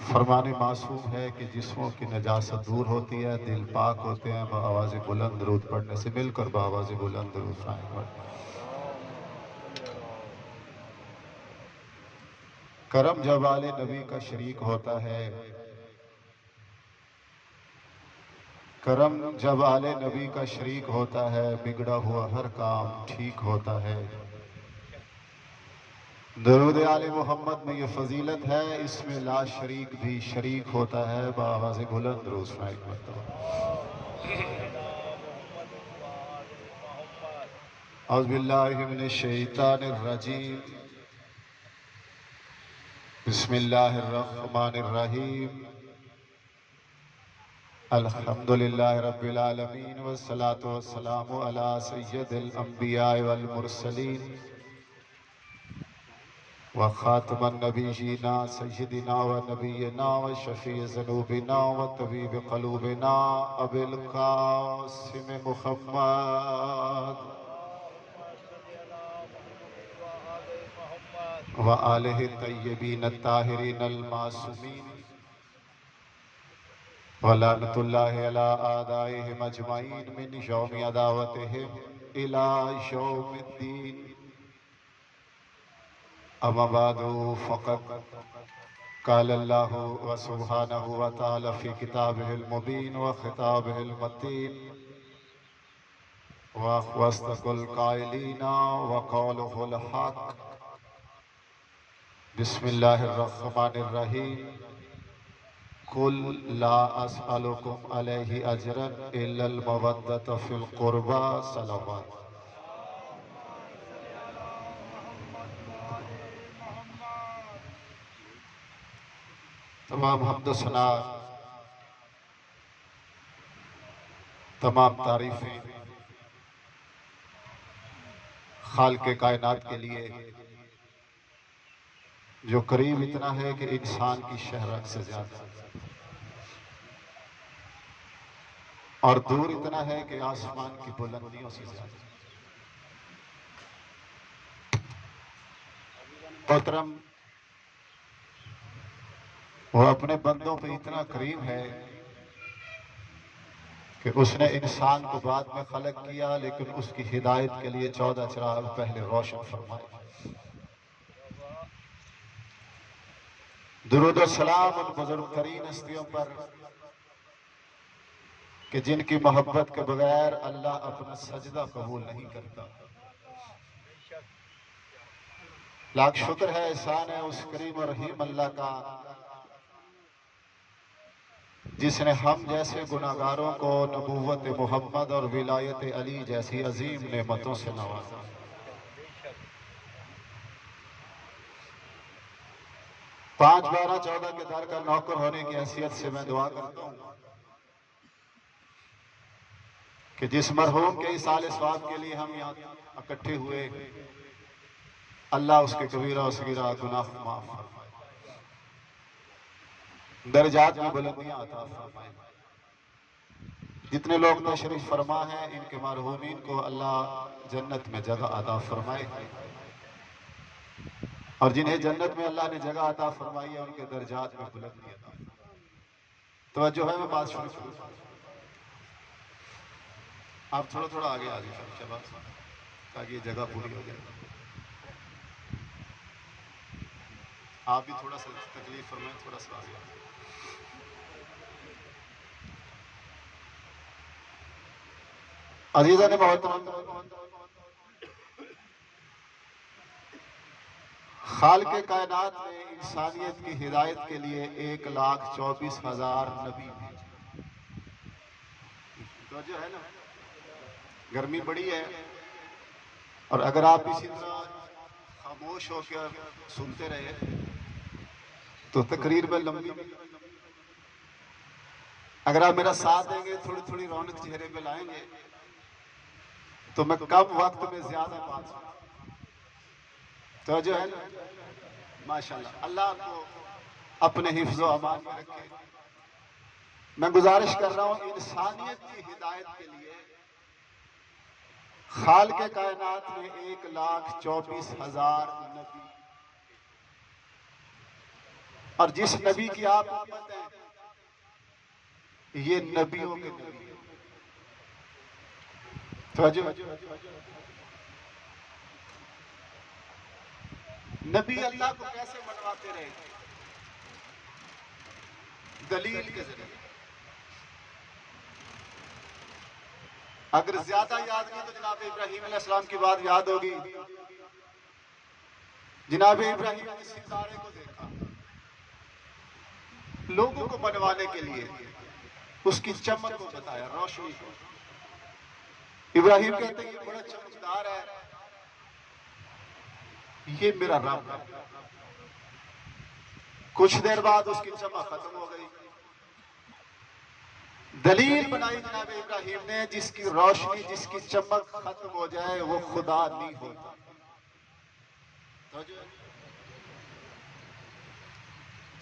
फरमाने मासूम है कि जिस्मों की नजासत दूर होती है, दिल पाक होते हैं। बआवाज़ बुलंद दरूद पढ़ने से मिलकर बआवाज़ बुलंद दरूद पढ़ें। करम जब आले नबी का शरीक होता है, करम जब आले नबी का शरीक होता है, बिगड़ा हुआ हर काम ठीक होता है। दरूद आले मोहम्मद में ये फजीलत है, इसमें ला शरीक भी शरीक होता है। बआवाज़ बुलंद रोज़ एक औज़ु बिल्लाहि मिनश शैतानिर रजीम। बिस्मिल्लाहिर रहमानिर रहीम। अल्हम्दुलिल्लाहि रब्बिल आलमीन वस्सलातु वस्सलामु अला सय्यिदिल अंबिया वल मुरसलीन व खातमन नबिय्यिना सय्यिदिना व नबिय्यिना व शफ़ी ज़ुनूबिना व तबीब क़ुलूबिना अबिल क़ासिम मुहम्मद व आलिहि तय्यबीन ताहिरीन अल मासूमीन व लानतुल्लाहि अला आदाइहिम अजमईन मिन यौमि अदावतिहिम इला यौमिद्दीन। अम्मा बादु फ़क़द क़ाल अल्लाहु व सुब्हानहु व तआला फ़ी किताबिहिल मुबीन व ख़िताबिहिल मतीन व वस्तक़ुल क़ाइलीना व क़ौलुहुल हक़। बिस्मिल्लाहिर रहमानिर रहीम। कुल ला अस्अलुकुम अलैहि अजरन इल्लल मवद्दत फ़िल क़ुरबा। सलावत। तमाम हम्द सना, तमाम तारीफ़ें खालिक़े कायनात के लिए, जो करीब इतना है कि इंसान की शहरत से ज्यादा और दूर इतना है कि आसमान की बुलंदियों से ज्यादा। मोहतरम, वो अपने बंदों पे इतना करीम है कि उसने इंसान को बाद में खलक किया, लेकिन उसकी हिदायत के लिए 14 चिराग पहले रोशन फरमाए। दुरूद और सलाम उन बुजुर्ग तरीन हस्तियों पर कि जिनकी मोहब्बत के बगैर अल्लाह अपना सजदा कबूल नहीं करता। लाख शुक्र है, एहसान है उस करीम और रहीम अल्लाह का, जिसने हम जैसे गुनाहगारों को नबूवत मोहम्मद और विलायत अली जैसी अजीम नेमतों से नवाजा। 5, 12, 14 के दर का नौकर होने की हैसियत से मैं दुआ करता हूँ कि जिस मरहूम के इसाले स्वाब के लिए हम यहाँ इकट्ठे हुए, अल्लाह उसके कबीरा और सगीरा गुनाह माफ फरमाए, दर्जात में बुलंदियां अता फरमाए। जितने लोग तशरीफ फरमा है, इनके मरहूमीन को अल्लाह जन्नत में जगह अता फरमाए, और जिन्हें जन्नत में अल्लाह ने जगह अता फरमाई है, उनके दर्जात में बुलंदी अता फरमाए। तवज्जो है, मैं बात शुरू करूँ? आप थोड़ा थोड़ा आगे आ जाइए शाबाश, ताकि ये जगह पूरी हो जाए। आप भी थोड़ा सा तकलीफ फरमाएं, थोड़ा सा आगे। अजीज़ा ने मोहतरम, खालिक़े कायनात ने इंसानियत की हिदायत के लिए 1,24,000 नबी भेजे। तो जो है ना, गर्मी बड़ी है, और अगर आप इसी तरह खामोश होकर सुनते रहे तो तकरीर में लंबी। अगर आप मेरा साथ देंगे, थोड़ी थोड़ी रौनक चेहरे पे लाएंगे, तो मैं कम वक्त में ज्यादा बात सुना। तो जो है ना, माशाल्लाह, अल्लाह आपको अपने हिफ्ज़ व अमान में रखे। मैं गुजारिश कर रहा हूँ, इंसानियत की हिदायत के लिए खालिक़े कायनात ने 1,24,000 नबी। और जिस नबी की आप उम्मत हैं, ये नबियों के नबी है। नबी अल्लाह को कैसे मनवाते रहे? दलील के जरिए। अगर ज्यादा याद नहीं तो जनाब इब्राहिम अलैहिस्सलाम की बात याद होगी। जनाब इब्राहिम ने सितारे को देखा लोगों को बनवाने के लिए, उसकी चमक को बताया, रोशनी को। इब्राहिम कहते हैं ये बड़ा चमकदार है, ये मेरा रब है। कुछ देर बाद उसकी चमक खत्म हो गई। दलील बनाई जनाब इब्राहिम ने, जिसकी रोशनी, जिसकी चमक खत्म हो जाए वो खुदा नहीं होता। तो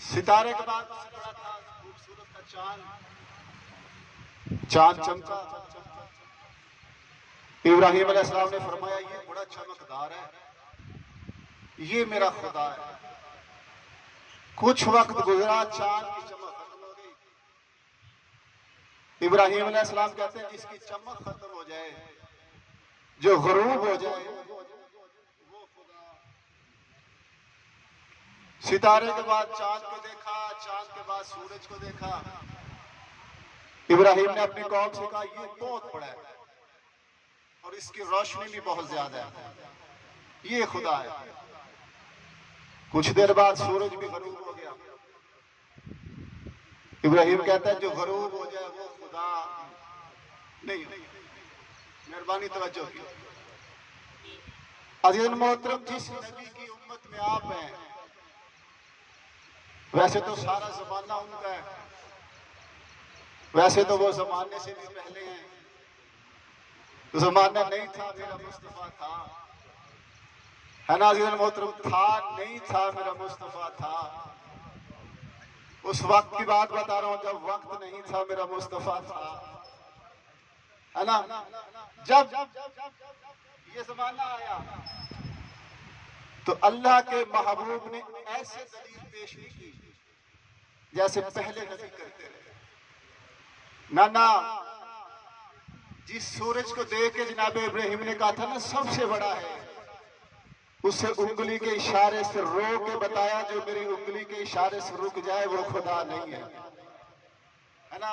सितारे के बाद बड़ा था खूबसूरत का चांद। चांद चमका। इब्राहिम अलैहिस्सलाम ने फरमाया ये बड़ा चमकदार है, ये मेरा खुदा है। कुछ वक्त गुजरा, चांद की चमक खत्म हो गई। इब्राहिम अलैहिस्सलाम कहते हैं जिसकी चमक खत्म हो जाए, जो गुरूब हो जाए, वो खुदा। सितारे के बाद चांद को देखा, चांद के बाद सूरज को देखा। इब्राहिम ने अपनी कौम से कहा ये बहुत बड़ा है और इसकी रोशनी भी बहुत ज्यादा है, ये खुदा है। कुछ देर बाद सूरज भी गरूब हो गया। इब्राहिम कहता है जो गरूब हो जाए वो खुदा नहीं। मेहरबानी तवज्जो की। अज़ीज़ मोहतरम, जिस नबी की उम्मत में आप हैं, वैसे तो सारा जमाना उनका है, वैसे तो वो जमाने से भी पहले हैं। जमाना नहीं था, मेरा मुस्तफा था, है ना अज़ीज़ मोहतरम? था नहीं था, मेरा मुस्तफा था। उस वक्त की बात बता रहा हूं जब वक्त नहीं था, मेरा मुस्तफा था, है ना? जब ये जमाना आया तो अल्लाह के महबूब ने ऐसे दलील पेश नहीं की जैसे पहले नबी करते रहे। ना, जिस सूरज को देख के जनाब इब्राहिम ने कहा था ना सबसे बड़ा है, उसे उंगली के इशारे से रोक के बताया जो मेरी उंगली के इशारे से रुक जाए वो खुदा नहीं है ना?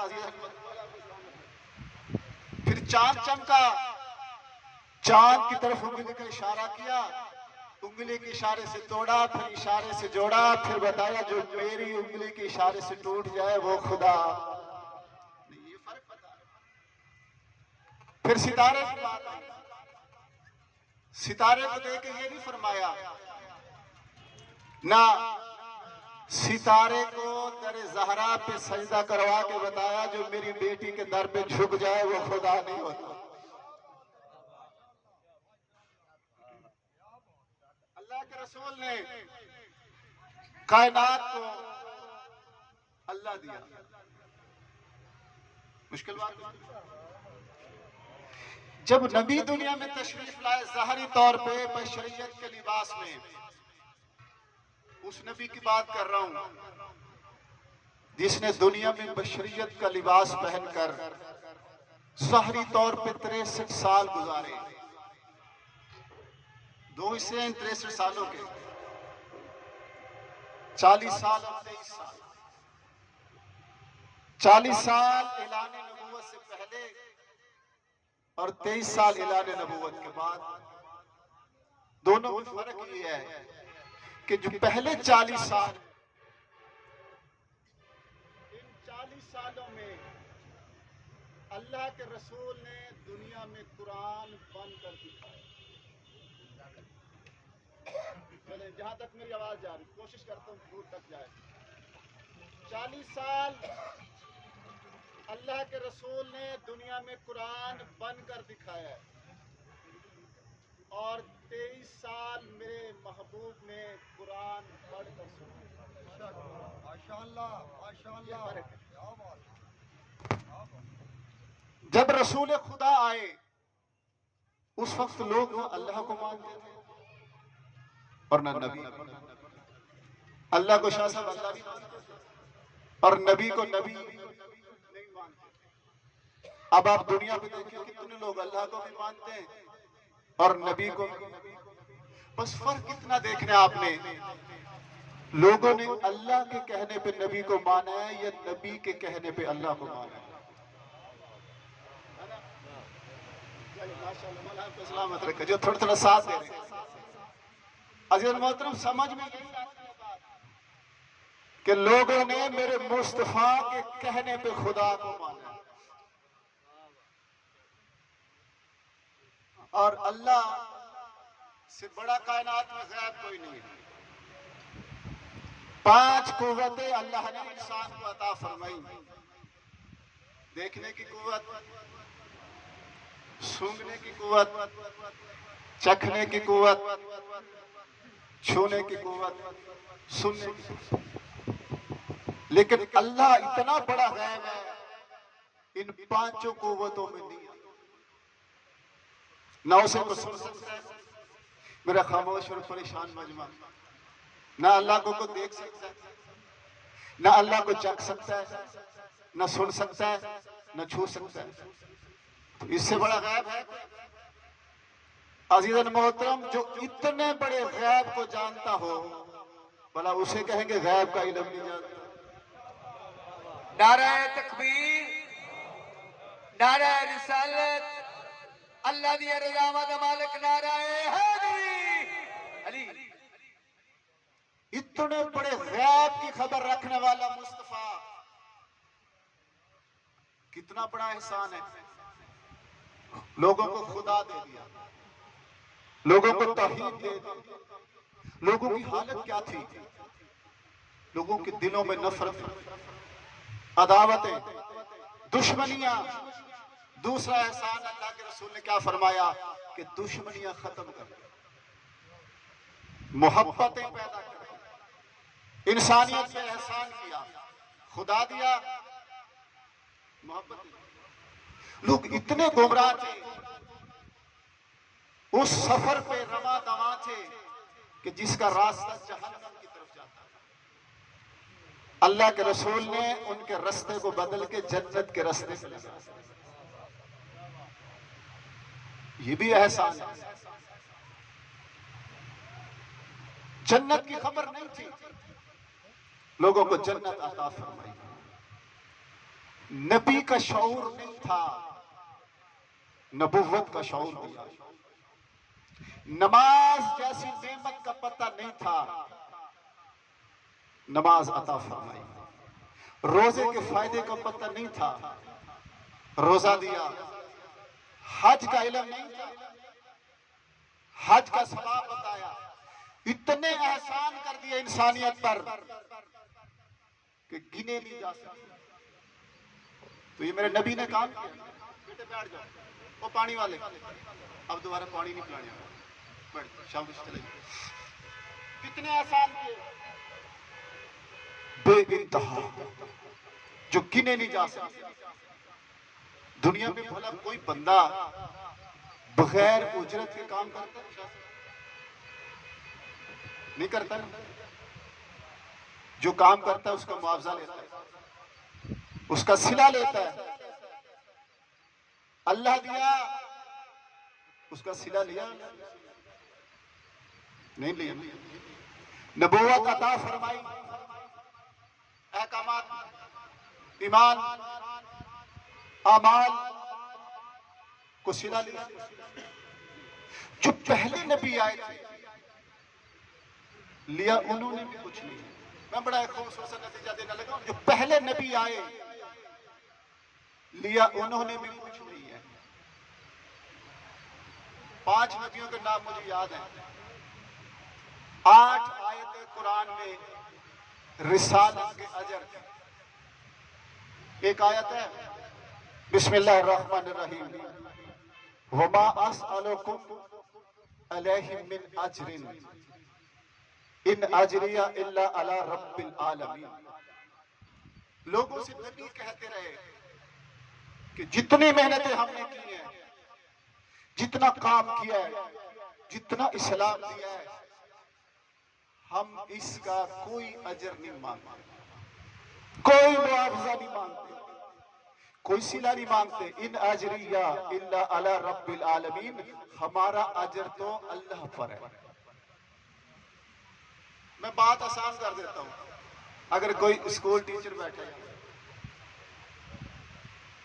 फिर चांद चमका, चांद की तरफ उंगली का इशारा किया, उंगली के इशारे से तोड़ा, फिर इशारे से जोड़ा, फिर बताया जो मेरी उंगली के इशारे से टूट जाए वो खुदा। ये फर्क पता। फिर सितारे की बात आई। सितारे को देख के ये नहीं फरमाया ना, सितारे को दरे ज़हरा पे सजदा करवा के बताया जो मेरी बेटी के दर पे झुक जाए वो खुदा नहीं होता। अल्लाह के रसूल ने कायनात को अल्लाह दिया। मुश्किल बात नहीं। जब नबी दुनिया में तशरीफ लाए ज़ाहरी तौर पे बशरियत के लिबास में, उस नबी की बात कर रहा हूं जिसने दुनिया में बशरियत का लिबास पहनकर ज़ाहरी तौर पे 63 साल गुजारे। दो हिस्से हैं 63 सालों के, 40 साल और 23 साल। 40 साल ऐलान नबूवत से पहले और 23 साल ऐलान नबूवत के बाद। दोनों में फर्क ये है कि जो पहले 40 साल, इन 40 सालों में अल्लाह के रसूल ने दुनिया में कुरान बंद कर दिखाया। चले जहां तक मेरी आवाज जा रही, कोशिश करता हूं दूर तक जाए। 40 साल अल्लाह के रसूल ने दुनिया में कुरान बंद कर दिखाया है और 23 साल मेरे महबूब ने कुरान पढ़कर सुनाया। माशाअल्लाह, माशाअल्लाह। जब रसूल खुदा आए उस वक्त लोग अल्लाह को मानते थे और न नबी। अल्लाह को शाह साहब अल्लाह भी मानते और नबी को नबी नहीं मानते। अब आप दुनिया में देखिए कितने लोग अल्लाह को भी मानते हैं और नबी को। बस फर्क कितना देखना आपने, लोगों ने अल्लाह के कहने पे नबी को माना है या नबी के कहने पे अल्लाह को माना है। सलामत रखे जो थोड़ा थोड़ा साथ दे रहे हैं। अज़ीज़ मोहतरम, समझ में यही आती है बात कि लोगों ने मेरे मुस्तफा के कहने पे खुदा को माना है और अल्लाह से बड़ा कायनात में गैब कोई नहीं है। 5 कुव्वतें अल्लाह ने इंसान को अता फरमाई, देखने की कुव्वत, सूंघने की कुव्वत, चखने की कुव्वत, छूने की कुव्वत, सुनने की कुव्वत। लेकिन अल्लाह इतना बड़ा गैब है, इन 5 कुव्वतों में नहीं है। ना उसे को सुन सकता है मेरा खामोश और परेशान मजमा, ना अल्लाह को देख सकता है, ना अल्लाह को चख सकता है, ना सुन सकता है, ना छू सकता है। तो इससे बड़ा गैब है? अज़ीज़न मोहतरम, जो इतने बड़े गैब को जानता हो, भला उसे कहेंगे गैब का इल्म नहीं जानता। नारे तकबीर, नारे रिसालत, अल्लाह दी रज़ा दा मालिक, नारे हैदरी अली। इतने बड़े गैब की खबर रखने वाला मुस्तफा, कितना बड़ा एहसान है। लोगों को खुदा दे दिया, लोगों को तौहीद दे दी। लोगों की हालत क्या थी? लोगों के दिलों में नफरत, अदावतें, दुश्मनियां। दूसरा एहसान अल्लाह के रसूल ने क्या फरमाया कि दुश्मनियां खत्म कर, मोहब्बतें पैदा कर। इंसानियत में एहसान किया, खुदा दिया, मोहब्बत। लोग इतने गुमराह थे, उस सफर पे रमा दवा थे कि जिसका रास्ता जहन्नम की तरफ जाता है। अल्लाह के रसूल ने उनके रास्ते को बदल के जन्नत के रास्ते पे लगा। ये भी एहसान है। जन्नत की खबर नहीं थी, लोगों को जन्नत अता फरमाई। नबी का शऊर नहीं था, नबुव्वत का शऊर दिया। नमाज जैसी नेमत का पता नहीं था, नमाज अता फरमाई। रोजे के फायदे का पता नहीं था, रोजा दिया। हज का इल्म नहीं था, हज का सवाब बताया। इतने एहसान कर दिए इंसानियत पर कि गिने नहीं जा सकते। तो ये मेरे नबी ने काम किया। बेटे बैठ जाओ, वो पानी वाले अब दोबारा पानी नहीं पिलाने, बैठ शाबाश चले। कितने एहसान किए बेइंतहा, जो गिने नहीं जा सकते। दुनिया में भला कोई बंदा बगैर उजरत के काम करता है? नहीं करता ना। जो काम करता है उसका मुआवजा लेता है, उसका सिला लेता है। अल्लाह दिया, उसका सिला लिया नहीं लिया। नबूवत अता फरमाई, अहकामात, ईमान, अमाल को सिला लिया। जो पहले नबी आए थे लिया उन्होंने भी कुछ नहीं। मैं बड़ा खूबसूरत नतीजा देने लगा। जो पहले नबी आए लिया उन्होंने भी कुछ नहीं है। 5 नबियों के नाम मुझे याद है। 8 आयतें कुरान में रिसालत के अजर की। एक आयत है बिस्मिल्लाहिर्रहमानिर्रहीम, वमा अस्अलुकुम अलैहि मिन अजरिन इन अजरिया इल्ला अला रब्बिल आलमीन। लोगों से नबी कहते रहे कि जितनी मेहनतें हमने की हैं, जितना काम किया है, जितना इस्लाम दिया है, हम इसका कोई अजर नहीं मांगते, कोई मुआवजा नहीं मांगते, कोई सिला नहीं मांगते। इन अजरिया इल्ला अला रब्बिल आलमीन, हमारा अजर तो अल्लाह पर है। मैं बात आसान कर देता हूं। अगर कोई स्कूल टीचर बैठे,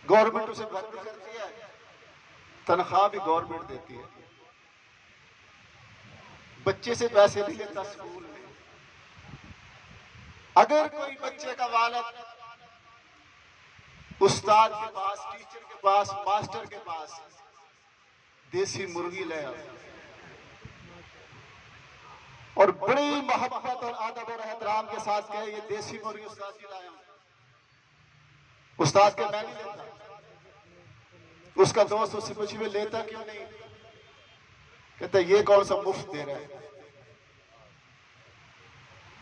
गवर्नमेंट उसे भर्ती करती है, तनख्वाह भी गवर्नमेंट देती है, बच्चे से पैसे नहीं लेता स्कूल में। अगर कोई बच्चे का वालिद उस्ताद के पास, टीचर के पास, मास्टर के पास देसी मुर्गी ले आए और बड़ी मोहब्बत और अदब और एहतराम के साथ कहे ये देसी मुर्गी उस्ताद की लाया हूं, उस्ताद के मैं नहीं लेता, उसका दोस्त उससे पूछ भी लेता क्यों नहीं, कहता ये कौन सा मुफ्त दे रहा है,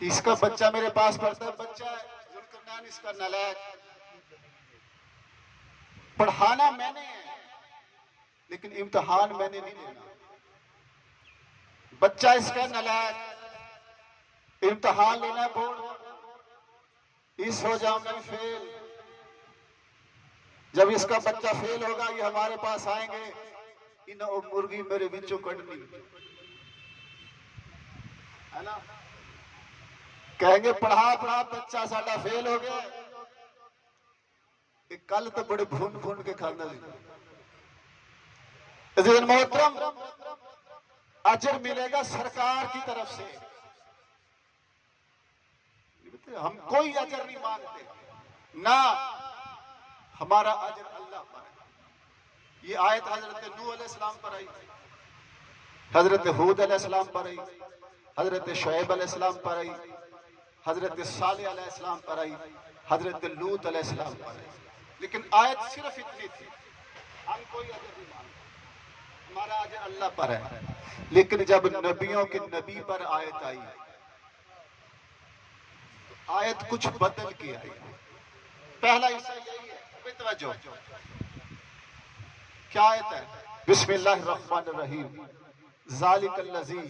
इसका बच्चा मेरे पास पढ़ता है, बच्चा जुल्करनैन इसका नालायक, पढ़ाना मैंने है लेकिन इम्तिहान मैंने नहीं लेना, बच्चा इसका नालायक, इम्तिहान लेना बोर्ड, इस हो जाऊंगा फेल, जब इसका बच्चा फेल होगा ये हमारे पास आएंगे, इन मुर्गी मेरे बिचों कटनी है ना, कहेंगे पढ़ा पढ़ा बच्चा साडा फेल हो गया, कल तो बड़े भून भून के खाना जी मोहतरम, अजर मिलेगा सरकार की तरफ से, हम कोई अजर नहीं मांगते ना, हमारा अजर अल्लाह पर है। ये आयत हजरत नूह अलैहिस्सलाम पर आई, हजरत हूद अलैहिस्सलाम पर आई, हजरत शुएब अलैहिस्सलाम पर आई, हजरत सालेह अलैहिस्सलाम पर आई, हजरत लूत अलैहिस्सलाम पर आई, लेकिन आयत सिर्फ इतनी थी, हम कोई अजर नहीं मांगते, हमारा अजर अल्लाह पर है। लेकिन जब नबियों के नबी पर आयत आई, तो आयत कुछ बदल के आई। पहला हिस्सा यही है, तवज्जो, क्या आयत है? बिस्मिल्लाहिर्रहमानिर्रहीम, ज़ालिकल्लज़ी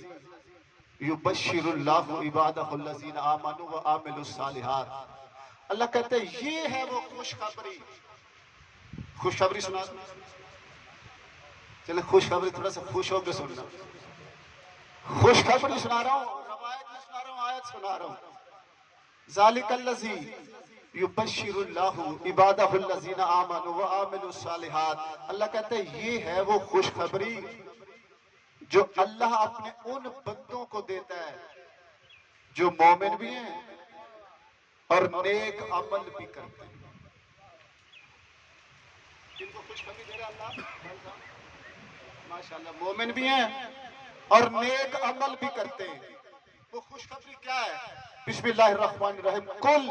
युबश्शिरुल्लाहु इबादहुल्लज़ीना आमनू व आमिलुस्सालिहात। अल्लाह कहते हैं ये है वो खुशखबरी। खुशखबरी सुना, चले खुशखबरी थोड़ा सा खुश होकर सुनना। खुशखबरी सुना रहा हूँ, रवायत में सुना रहा हूँ, आयत सुना रहा हूँ। ज़ालिकल्लज़ी युबश्शिरुल्लाहु इबादहुल्लज़ीना आमनू व आमिलुस्सालिहात। अल्लाह कहते हैं ये है वो खुशखबरी जो अल्लाह अपने उन बंदों को देता है जो मोमिन भी हैं और नेक अमल भी करते हैं। जिनको खुशखबरी दे रहा अल्लाह, माशाअल्लाह, मोमिन भी हैं और नेक अमल भी करते हैं। वो खुशखबरी क्या है? बिस्मिल्लाहिर्रहमानिर्रहीम, कुल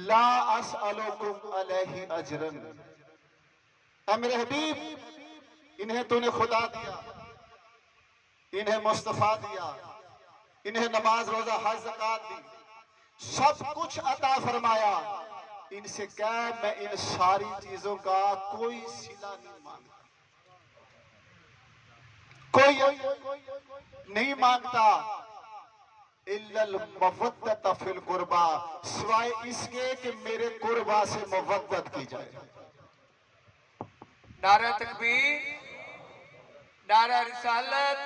ला असअलुकुम अलैहि अजरन। ऐ मेरे हबीब, इन्हें तूने खुदा दिया, इन्हें मुस्तफा दिया, इन्हें नमाज रोजा हज ज़कात दी, सब कुछ अता फरमाया, इनसे क्या मैं इन सारी चीजों का कोई सिला नहीं मांगता, कोई नहीं मांगता, इल्लल मवद्दत फिल कुर्बा, सिवाय इसके कि मेरे कुर्बा से मवद्दत की जाए। नारा तकबीर, नारा रिसालत,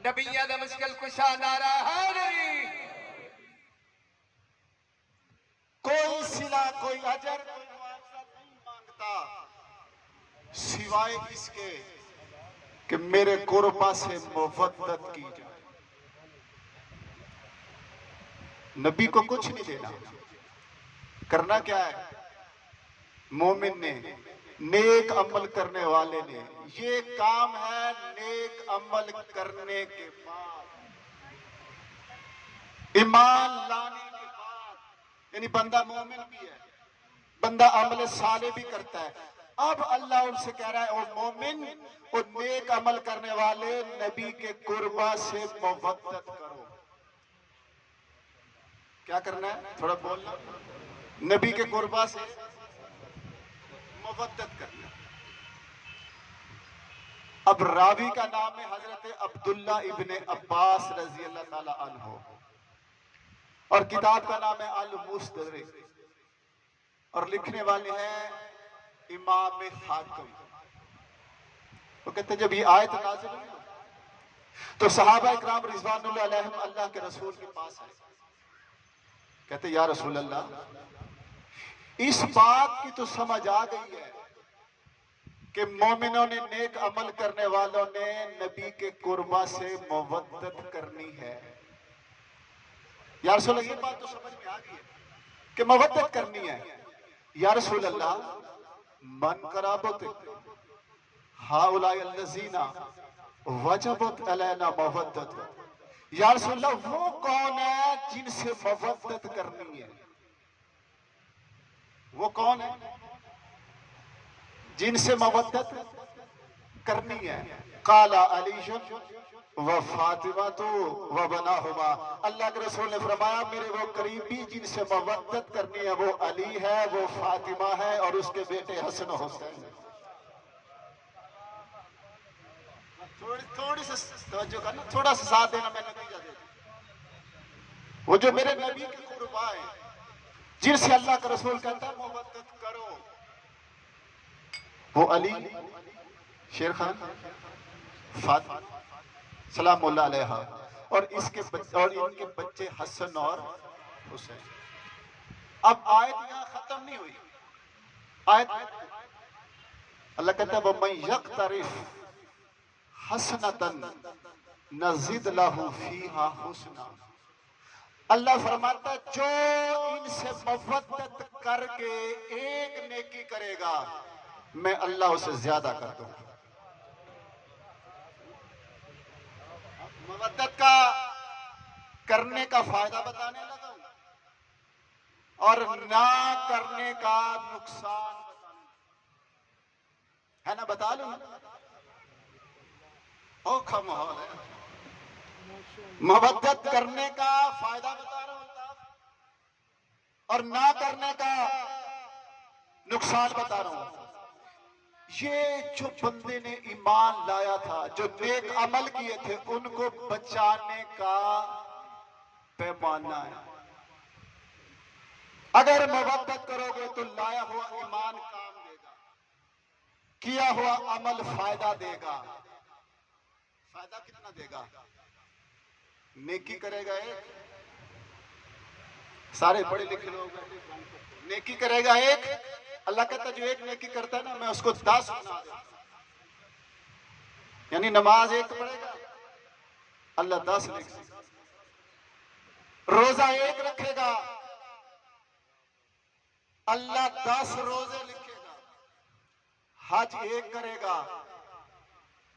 नबिया दा मुश्किल कुशा नारा हैदरी। कोई सिला, कोई अजर, कोई मुआवजा नहीं मांगता सिवाय इसके कि मेरे कुर्बा से मवद्दत की जाए। नबी को कुछ नहीं देना, करना क्या है? मोमिन ने, नेक अमल करने वाले ने, ये काम है नेक अमल करने के बाद, ईमान लाने के बाद, यानी बंदा मोमिन भी है, बंदा अमल साले भी करता है। अब अल्लाह उनसे कह रहा है ओ मोमिन, ओ नेक अमल करने वाले, नबी के कुर्बा से मवद्दत करो। क्या करना है? थोड़ा बोलना। नबी के कुर्बा से मवद्दत करना। अब रावी का नाम है हजरत अब्दुल्ला इब्ने अब्बास रजी अल्लाह ताला अन्हो। और किताब का नाम है अल मुस्तदरक और लिखने वाले हैं इमाम हाकिम। वो कहते जब ये आयत नाज़िल हुई तो सहाबा इकराम रिज़वानुल्लाह अलैहिम अल्लाह के रसूल के पास आए, कहते या रसूल अल्लाह इस बात की तो समझ आ गई है कि मोमिनों ने नेक अमल करने वालों ने नबी के कुर्बा से मवद्दत करनी है। या रसूल अल्लाह ये बात तो समझ में आ गई है कि मवद्दत करनी है। या रसूल अल्लाह मन कराबत हाउलाई अल्लज़ीना वजबत अलैना मवद्दत, या रसूल अल्लाह वो कौन है जिनसे मवद्दत करनी है? वो कौन है जिनसे मवद्दत करनी है? काला अली व फातिमा तो व बना हुआ। अल्लाह के रसूल ने फरमाया मेरे वो करीबी जिनसे मवद्दत करनी है वो अली है, वो फातिमा है और उसके बेटे हसन हुसैन है। थोड़ी सी तवज्जो करना, थोड़ा सा साथ देना, मैं नतीजा दे दूं। वो जो मेरे नबी के कुर्बा है जिनसे अल्लाह का रसूल कहता है मवद्दत करो, वो अली, शेर खान, फातिमा सलामुल्लाह अलैहा और इनके बच्चे हसन और हुसैन। अब आयत यहां खत्म नहीं हुई। आयत अल्लाह कहता है वमन यक्तरिफ हसनतन नज़िद लहू फीहा हुस्ना। अल्लाह फरमाता है जो इनसे मवद्दत करके एक नेकी करेगा मैं अल्लाह उसे ज्यादा कर दूंगा। मवद्दत का करने का फायदा बताने लगा और ना करने का नुकसान बताने है ना, बता लो ना। औखा माहौल है। मवद्दत करने का फायदा बता रहा हूं और ना करने का नुकसान बता रहा हूं। ये जो बंदे ने ईमान लाया था, जो नेक अमल किए थे, उनको बचाने का पैमाना है। अगर मवद्दत करोगे तो लाया हुआ ईमान काम देगा, किया हुआ अमल फायदा देगा। फायदा कितना देगा? नेकी करेगा एक, सारे पढ़े लिखे लोग नेकी करेगा एक, अल्लाह कहता जो एक नेकी करता है ना मैं उसको 10 बना दूंगा। यानी नमाज एक पढ़ेगा अल्लाह 10 लिखेगा, रोजा एक रखेगा अल्लाह 10 रोजे लिखेगा, हज एक करेगा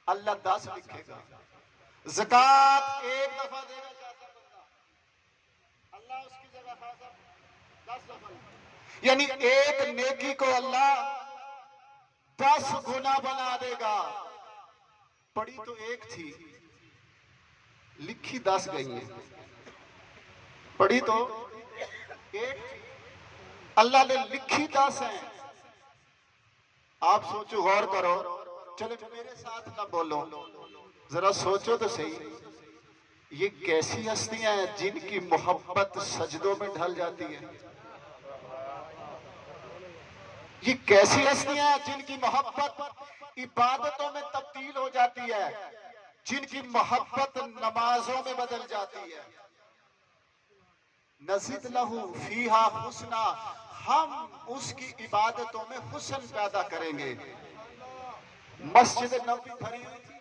अल्लाह 10 लिखेगा, ज़कात एक दफा देना चाहता बंदा अल्लाह उसकी जगह 10 दफा, यानी एक नेकी को अल्लाह 10 गुना बना देगा। पढ़ी तो एक थी, लिखी 10 गई है। पढ़ी तो एक थी, अल्लाह ने लिखी 10 है। आप सोचो, गौर करो, चलो मेरे साथ ना बोलो, जरा सोचो तो सही, ये कैसी हस्तियां हैं जिनकी मोहब्बत सजदों में ढल जाती है? ये कैसी हस्तियां हैं जिनकी मोहब्बत इबादतों में तब्दील हो जाती है, जिनकी मोहब्बत नमाजों में बदल जाती है। नज़िद लहू फीहा हुस्ना, हम उसकी इबादतों में हुस्न पैदा करेंगे। मस्जिद नबवी भरी हुई थी,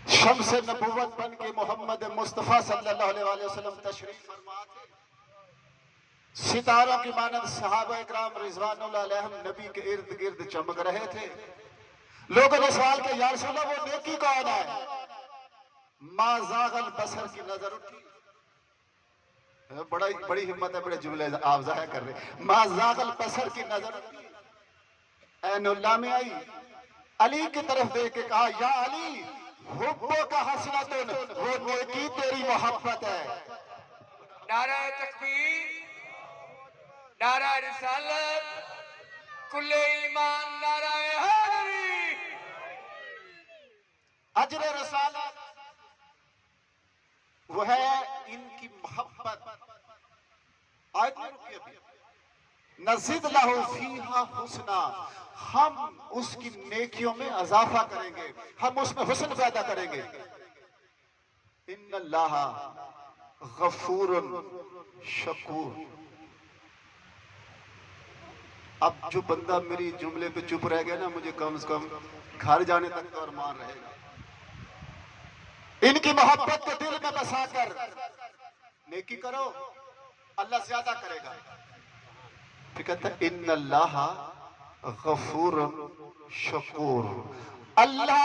शम्स नबुव्वत बन के मोहम्मद मुस्तफा सल्लल्लाहु अलैहि वसल्लम तशरीफ फरमा थे। सितारों की मानद सहाबा इकराम रिज़वानुल्लाह अलैहिम नबी के इर्द गिर्द चमक रहे थे। लोगों ने सवाल किया या रसूल अल्लाह वो नेकी कौन है? मा ज़ागल बसर की नजर उठी, बड़ी हिम्मत है, बड़े जुमले आप ज़ाहिर कर रहे। मा ज़ागल बसर की नजर उठी, ऐनुल्लाह में आई, अली की तरफ देख के कहा या अली हुब्बो का हसनतुन, वो नेकी तेरी मोहब्बत है। नारा तकबीर, नारा रिसालत, कुल्ले ईमान, नारा हैदरी। अजर रसालत वो है मोहब्बत आयत में रुकी अभी, नज़ीद लहू फीहा हुस्ना, हम उसकी नेकियों में इजाफा करेंगे, हम उसमें हुस्न पैदा करेंगे। इन्नल्लाह गफूरुन शकूर। अब जो बंदा मेरी जुमले पे चुप रह गया ना, मुझे कम से कम घर जाने तक तो अरमान रहेगा। इनकी मोहब्बत को दिल में बसाकर नेकी करो, अल्लाह ज्यादा करेगा। फिर कहता है इन्नल्लाह गफूरुन शकूर, अल्लाह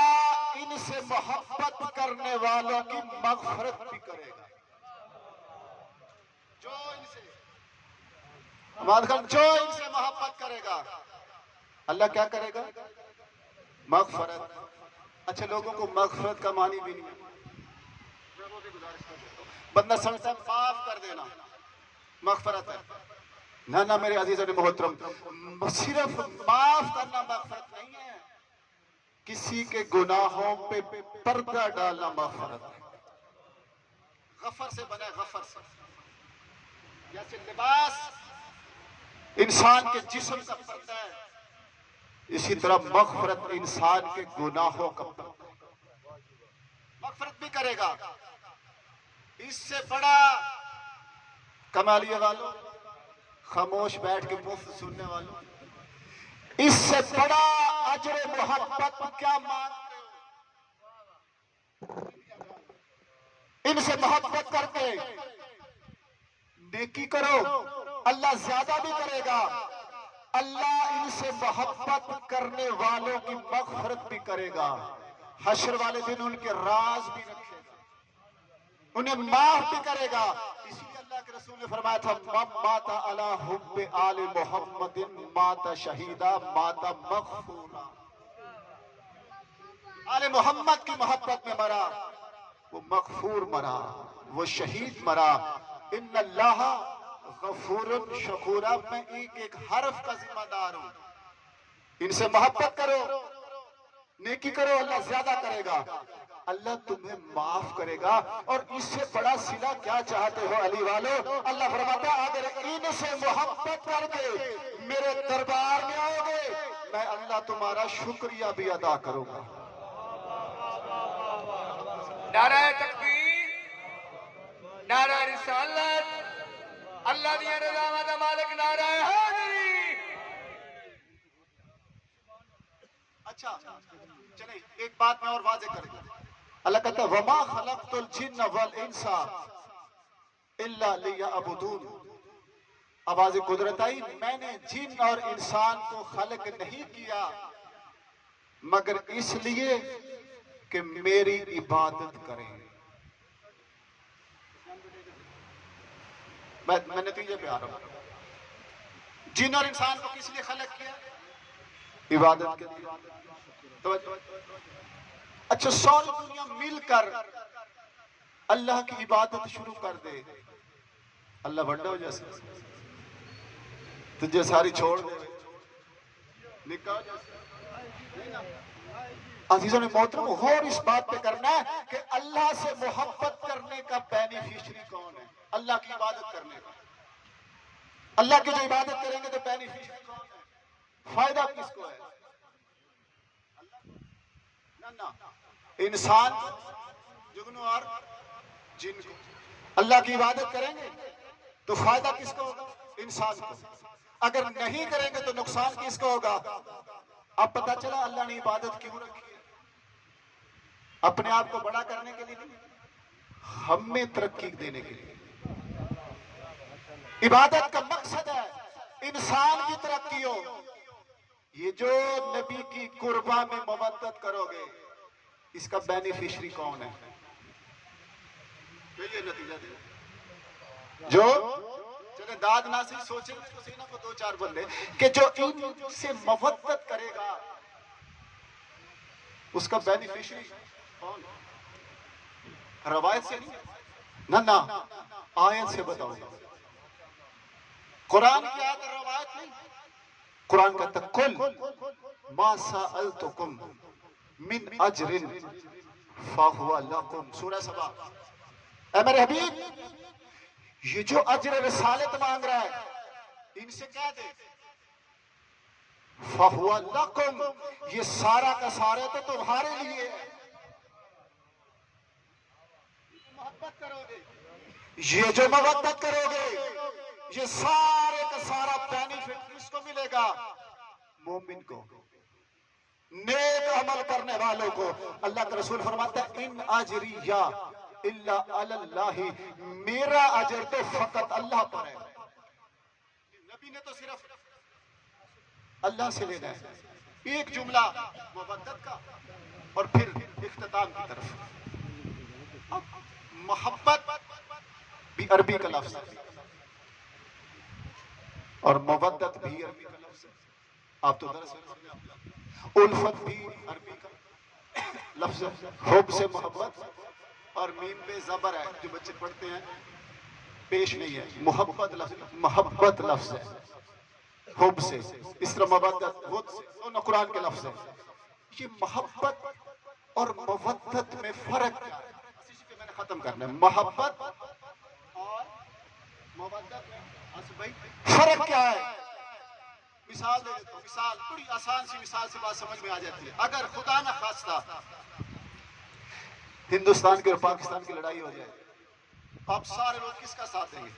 इनसे मोहब्बत करने वालों की मगफरत भी करेगा। जो इनसे मोहब्बत करेगा, अल्लाह क्या करेगा? मगफरत। अच्छा, लोगों को मगफरत का मानी भी नहीं है। बंदा समझता है माफ कर देना मगफरत है। ना ना मेरे अजीज़ों ने मोहतरम, सिर्फ माफ करना मगफरत नहीं है, किसी के गुनाहों पे पर्दा डालना मगफरत है। गफर से बना है, गफर से, जैसे लिबास इंसान के जिस्म का पर्दा है, इसी तरह मगफरत इंसान के गुनाहों का पर्दा है। मगफरत भी करेगा। इससे बड़ा कमालिया वालों, खामोश बैठ के मुफ्त सुनने वालों, इससे बड़ा अजर मोहब्बत क्या मांगते हो? इनसे मोहब्बत करके नेकी करो, अल्लाह ज्यादा भी करेगा। अल्लाह इनसे मोहब्बत करने वालों की मगफरत भी करेगा। हश्र वाले दिन उनके राज भी रखेगा, उन्हें माफ भी करेगा। इसीलिए अल्लाह के रसूल ने फरमाया था, माता अला हुब्बे आले मोहम्मदिन माता शहीदा माता मगफूरा। आले मोहम्मद की मोहब्बत में मरा, वो मगफूर मरा, वो शहीद मरा। इन्नल्लाह गफूरुन शकूरा। मैं एक एक हर्फ का जिम्मेदार हूं। इनसे मोहब्बत करो, नेकी करो, अल्लाह ज्यादा करेगा, अल्लाह तुम्हें माफ करेगा। और इससे बड़ा सिला क्या चाहते हो अली वालों? अल्लाह फरमाता है अगर इनसे मोहब्बत करके मेरे दरबार में आओगे, मैं अल्लाह तुम्हारा शुक्रिया भी अदा करूंगा। नारा तकबीर, नारा रिसालत, अल्लाह दी रज़ा दा मालिक, नारा हैदरी। अच्छा चले, एक बात मैं और वाज़ेह कर दूं। अल्लाह कहता है वमा खलक़तुल जिन्न वल इंसा इल्ला लियअबुदून। आवाज़ कुदरत आई, मैंने जिन और इंसान को खलक नहीं किया मगर इसलिए कि मेरी इबादत करें। मैं नतीजे पे आ रहा हूं। जिन और इंसान को किस लिए खलक किया? इबादत के लिए। तो अच्छा, सारी दुनिया मिलकर अल्लाह की इबादत शुरू कर दे, अल्लाह बड़ा हो जैसे तुझे सारी छोड़ दे, निकाह जैसे। अजीजों ने मोहतरम गौर इस बात पे करना है कि अल्लाह से मोहब्बत करने का बेनिफिशियरी कौन है? अल्लाह की इबादत करने का। अल्लाह की जो इबादत करेंगे तो बेनिफिशियरी कौन है? फायदा किसको है? ना इंसान को, जुगनू और जिन को। अल्लाह की इबादत करेंगे तो फायदा किसको होगा? इंसान को। अगर नहीं करेंगे तो नुकसान किसको होगा? अब पता चला अल्लाह ने इबादत क्यों रखी है? अपने आप को बड़ा करने के लिए नहीं, हमें तरक्की देने के लिए। इबादत का मकसद है इंसान की तरक्की हो। ये जो नबी की कुर्बा में मवद्दत करोगे, इसका बेनिफिशियरी कौन है? ये नतीजा दे जो चले दाद ना से सोचेंगे तो सही ना को दो चार बंदे कि जो इनसे मवद्दत करेगा उसका बेनिफिशियरी कौन? रवायत से नहीं, ना आयत से बताओ। कुरान की आयत रवायत नहीं। कुरान कहता कुल मा सअलतुकुम मिन अजरिन फहुवा लकुम। सूरह सबा। ऐ मेरे हबीब, ये जो अजर रिसालत मांग रहा है, इनसे कह दे फहुवा लकुम, ये सारा का सारा तो तुम्हारे लिए है। मोहब्बत करोगे, ये जो मोहब्बत करोगे, ये सारे का सारा बेनिफिट किसको मिलेगा? मोमिन को, नेक अमल करने वालों को। अल्लाह का रसूल फरमाता है इन अजरिया इल्ला अल्लाही, मेरा अजर तो फकत अल्लाह पर है। नबी ने तो सिर्फ अल्लाह से लेना है। एक जुमला मोहब्बत का और फिर इख्तिताम की तरफ। अब मोहब्बत भी अरबी का लफ्ज है और मोहब्बत भी अरबी का लफ्ज है। आप तो दरअसल उल्फत भी अरबी का लफ्ज है। हुब से मोहब्बत और मीम पे जबर है, जो बच्चे पढ़ते हैं पेश नहीं है। मोहब्बत लफ्ज, मोहब्बत लफ्ज है हुब से। इस तरह मोहब्बत हुद से, दोनों कुरान के लफ्ज है। ये मोहब्बत और मोहब्बत में फर्क क्या है? इसी पे मैंने खत्म करना है। मोहब्बत और मोहब्बत में भाई फर्क क्या है? मिसाल दे देता हूं। मिसाल बड़ी आसान सी मिसाल से बात समझ में आ जाती है। अगर खुदा न खास्ता हिंदुस्तान की और पाकिस्तान की लड़ाई हो जाए, आप सारे लोग किसका साथ देंगे?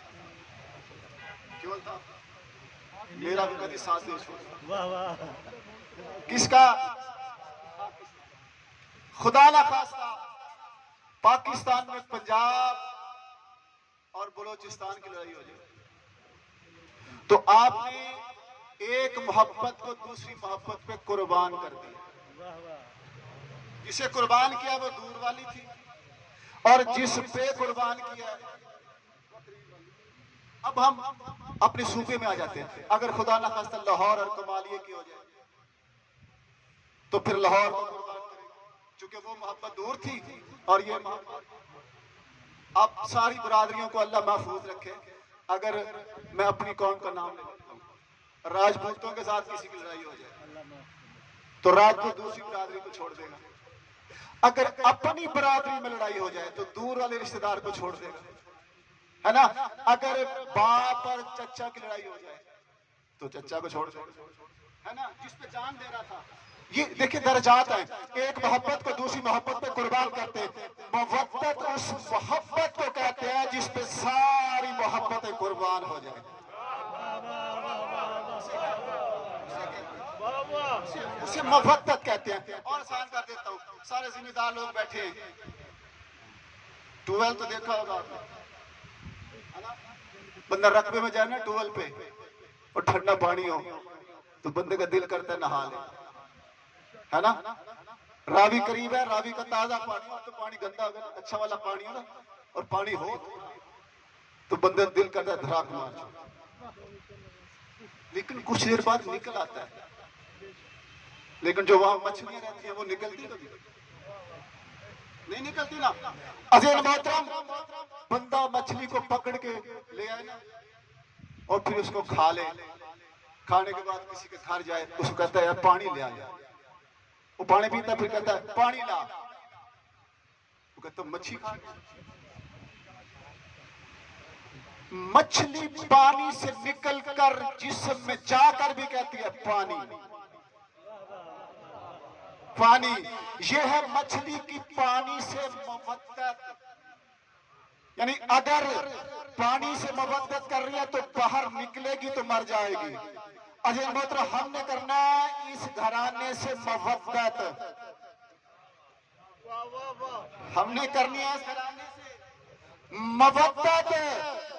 केवल था मेरा भी कभी साथ नहीं छोड़ा। किसका? खुदा ना खास्ता पाकिस्तान में पंजाब और बलोचिस्तान की लड़ाई हो जाए, तो आपने एक मोहब्बत को दूसरी मोहब्बत पे कुर्बान कर दिया। जिसे कुर्बान किया वो दूर वाली थी और जिस पे कुर्बान किया। अब हम अपने सूबे में आ जाते हैं। अगर खुदा ना खास्ता लाहौर और कमालिया की हो जाए, तो फिर लाहौर को कुर्बान करेंगे, क्योंकि वो मोहब्बत दूर थी और ये मोहब्बत। अब सारी बरादरियों को अल्लाह महफूज रखे। अगर मैं अपनी कौम का नाम लेता हूँ, राजपूतों के साथ किसी की लड़ाई हो जाए, तो राजपूत दूसरी बरादरी को छोड़ देगा। अगर अपनी बरादरी में लड़ाई हो जाए, तो दूर वाले रिश्तेदार को छोड़ देगा, है ना। अगर बाप और चचा की लड़ाई हो जाए, तो चचा को छोड़ देगा, है ना, जिस पे जान दे रहा था। ये देखिए दर्जात है। एक मोहब्बत को दूसरी मोहब्बत पे कुर्बान करते हैं। मोहब्बत उस मोहब्बत को कहते हैं जिस पे सारी मोहब्बतें कुर्बान हो जाए। उसे मोहब्बत कहते हैं। और आसान कर देता हूँ, सारे जिम्मेदार लोग बैठे हैं, ट्यूबवेल तो देखा होगा आपने, है ना। बंदा रकबे में जाए ना ट्यूबवेल पे और ठंडा पानी हो, तो बंदे का दिल करता है नहा ले, है ना। रावी करीब है, रावी का ताजा पानी हो, तो पानी गंदा हो गया, अच्छा वाला पानी हो ना, और पानी हो तो बंदे दिल करता है धड़ाक मार। लेकिन कुछ देर बाद निकल आता है। लेकिन जो वहां मछलियां रहती हैं वो निकलती कभी नहीं निकलती ना। अज़ीज़ मोहतरम, बंदा मछली को पकड़ के ले आए ना और फिर उसको खा ले। खाने के बाद किसी के घर जाए, उसको कहता है यार पानी ले आया, वो पानी पीता, फिर कहता है पानी ला, वो कहता मच्छी खा। मछली पानी से निकल कर जिस्म में जाकर भी कहती है पानी पानी। यह है मछली की पानी से मोहब्बत। यानी अगर पानी से मोहब्बत कर रही है तो बाहर निकलेगी तो मर जाएगी। अजय मोहतरम, हमने करना है इस घराने से मोहब्बत, हमने करनी है इस घराने से मोहब्बत।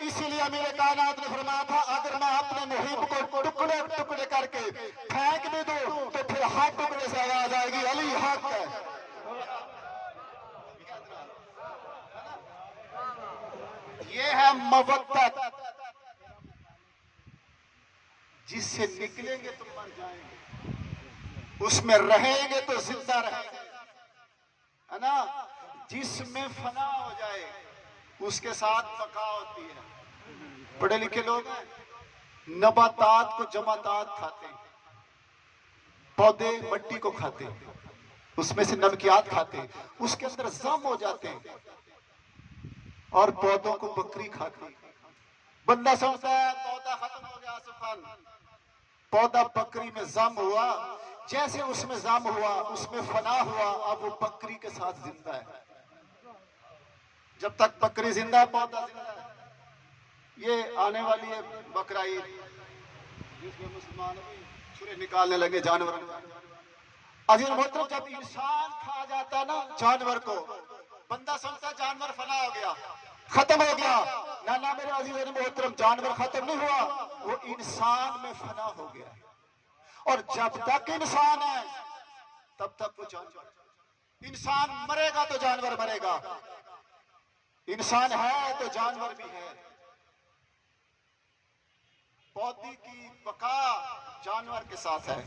इसीलिए मेरे कायनात ने फरमाया था, अगर मैं अपने मुहिब को टुकड़े टुकड़े करके फेंक भी दूं तो फिर हर टुकड़े से आवाज आएगी अली हक है। ये है मोहब्बत, जिससे निकलेंगे तो मर जाएंगे, उसमें रहेंगे तो जिंदा रहेंगे, है ना। जिसमें फना हो जाए उसके साथ बका होती है। पढ़े लिखे लोग हैं, नबातात को जमातात खाते हैं, पौधे मट्टी को खाते हैं, उसमें से नमकियात खाते हैं, उसके अंदर जम हो जाते हैं, और पौधों को बकरी खाती है। बंदा समझता है पौधा खत्म हो गया, सुफान पौधा बकरी में जम हुआ, जैसे उसमें जम हुआ उसमें फना हुआ, अब वो बकरी के साथ जिंदा है। जब तक बकरी जिंदा है पौधा जिंदा है। ये आने वाली है बकरा ईद, जिसमें मुसलमान भी छुरे निकालने लगे जानवर। अजीज मोहतरम, जब इंसान खा जाता है ना जानवर को, बंदा समझता है जानवर फना हो गया, खत्म हो गया। ना ना मेरे अजीज मोहतरम, जानवर खत्म नहीं हुआ, वो इंसान में फना हो गया। और जब तक इंसान है तब तक वो जानवर। इंसान मरेगा तो जानवर मरेगा, इंसान है तो जानवर भी है। पौधे की बका जानवर के साथ है,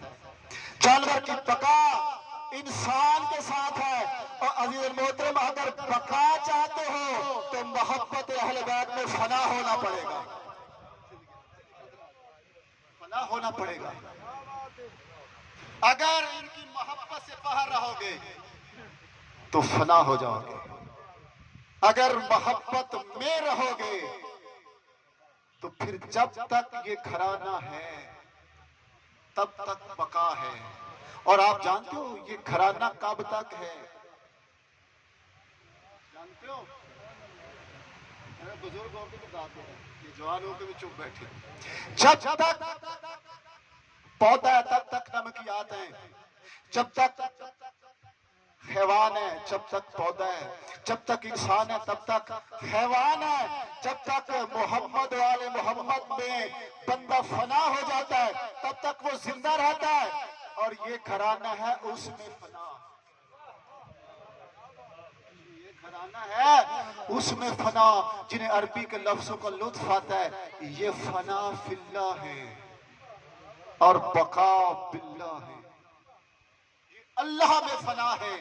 जानवर की बका इंसान के साथ है। और अजीज मोहतरम, अगर बका चाहते हो तो मोहब्बत अहले बैत में फना होना पड़ेगा, फना होना पड़ेगा। अगर इनकी मोहब्बत से बाहर रहोगे तो फना हो जाओगे, अगर मोहब्बत में रहोगे तो फिर जब तक ये घराना है तब तक बका है। और आप जानते हो ये घराना कब तक है? जानते हो? बुजुर्ग होकर भी बताते हैं, ये जवान होकर भी चुप बैठे। जब तक पौधा है तब तक नमकियात है, जब तक हैवान है जब तक पौधा है, जब तक इंसान है तब तक हैवान है, जब तक मोहम्मद वाले मोहम्मद में बंदा फना हो जाता है तब तक वो जिंदा रहता है। और ये घराना है उसमें फना, ये घराना है उसमें फना, जिन्हें अरबी के लफ्जों का लुत्फ आता है। ये फना फिल्ला है और बका बिल्ला है। अल्लाह में फना है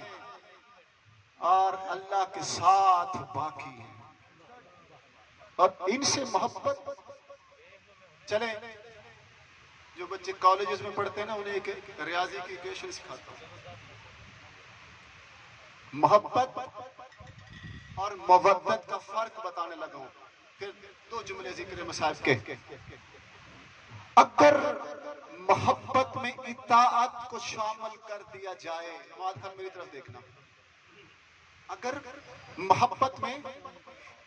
और अल्लाह के साथ बाकी है। और इनसे मोहब्बत। चले, जो बच्चे कॉलेजेस में पढ़ते हैं ना, उन्हें एक रियाजी की इक्वेशन सिखाता हूं। मोहब्बत और मवद्दत का फर्क बताने लगा हूं। फिर दो जुमले जिक्र मसाइब के। अगर मोहब्बत में इताअत को शामिल कर दिया जाए, मेरी तरफ देखना, अगर मोहब्बत में